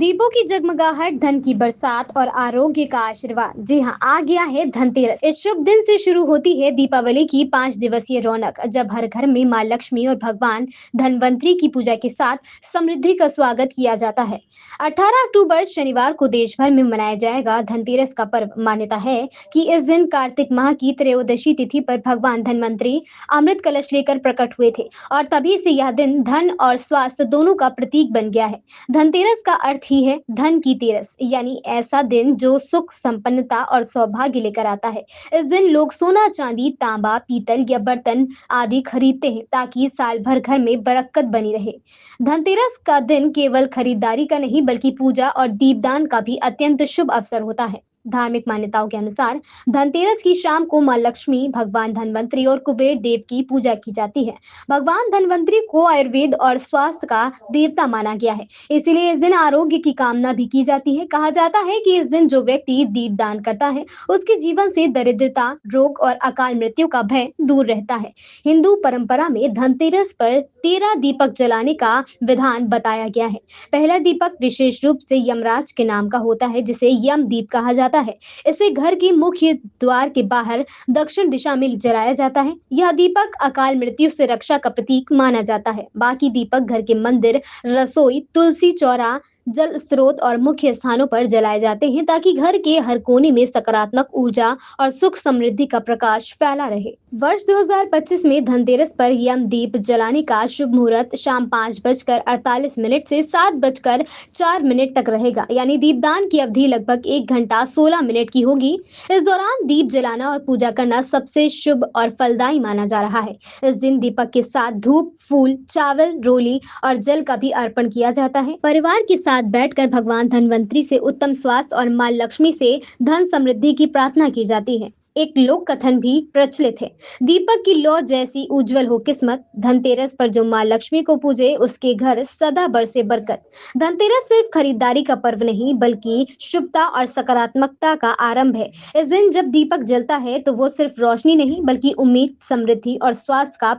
दीपों की जगमगाहट, धन की बरसात और आरोग्य का आशीर्वाद। जी हाँ, आ गया है धनतेरस। इस शुभ दिन से शुरू होती है दीपावली की 5 दिवसीय रौनक, जब हर घर में माँ लक्ष्मी और भगवान धनवंतरी की पूजा के साथ समृद्धि का स्वागत किया जाता है। 18 अक्टूबर शनिवार को देश भर में मनाया जाएगा धनतेरस का पर्व। मान्यता है कि इस दिन कार्तिक माह की त्रयोदशी तिथि पर भगवान धनवंतरी अमृत कलश लेकर प्रकट हुए थे और तभी से यह दिन धन और स्वास्थ्य दोनों का प्रतीक बन गया है। धनतेरस का अर्थ ही है धन की तेरस, यानी ऐसा दिन जो सुख, संपन्नता और सौभाग्य लेकर आता है। इस दिन लोग सोना, चांदी, तांबा, पीतल या बर्तन आदि खरीदते हैं ताकि साल भर घर में बरकत बनी रहे। धनतेरस का दिन केवल खरीदारी का नहीं बल्कि पूजा और दीपदान का भी अत्यंत शुभ अवसर होता है। धार्मिक मान्यताओं के अनुसार धनतेरस की शाम को मां लक्ष्मी, भगवान धनवंतरी और कुबेर देव की पूजा की जाती है। भगवान धनवंतरी को आयुर्वेद और स्वास्थ्य का देवता माना गया है, इसीलिए इस दिन आरोग्य की कामना भी की जाती है। कहा जाता है कि इस दिन जो व्यक्ति दीप दान करता है, उसके जीवन से दरिद्रता, रोग और अकाल मृत्यु का भय दूर रहता है। हिंदू परंपरा में धनतेरस पर 13 दीपक जलाने का विधान बताया गया है। पहला दीपक विशेष रूप से यमराज के नाम का होता है, जिसे यम दीप कहा जाता है। इसे घर की मुख्य द्वार के बाहर दक्षिण दिशा में जलाया जाता है। यह दीपक अकाल मृत्यु से रक्षा का प्रतीक माना जाता है। बाकी दीपक घर के मंदिर, रसोई, तुलसी चौरा, जल स्रोत और मुख्य स्थानों पर जलाए जाते हैं ताकि घर के हर कोने में सकारात्मक ऊर्जा और सुख समृद्धि का प्रकाश फैला रहे। वर्ष 2025 में धनतेरस पर यम दीप जलाने का शुभ मुहूर्त शाम 5:48 से 7:04 तक रहेगा, यानी दीपदान की अवधि लगभग 1 घंटा 16 मिनट की होगी। इस दौरान दीप जलाना और पूजा करना सबसे शुभ और फलदायी माना जा रहा है। इस दिन दीपक के साथ धूप, फूल, चावल, रोली और जल का भी अर्पण किया जाता है। परिवार के साथ बैठकर भगवान धनवंतरी से उत्तम स्वास्थ्य और मां लक्ष्मी से धन समृद्धि की प्रार्थना की जाती है। एक लोक कथन भी प्रचलित है, दीपक की लौ जैसी उज्जवल हो किस्मत। धनतेरस पर जो मां लक्ष्मी को पूजे, उसके घर सदा बरसे बरकत। धनतेरस सिर्फ खरीदारी का पर्व नहीं बल्कि शुभता और सकारात्मकता का आरंभ है। इस दिन जब दीपक जलता है तो वो सिर्फ रोशनी नहीं बल्कि उम्मीद, समृद्धि और स्वास्थ्य का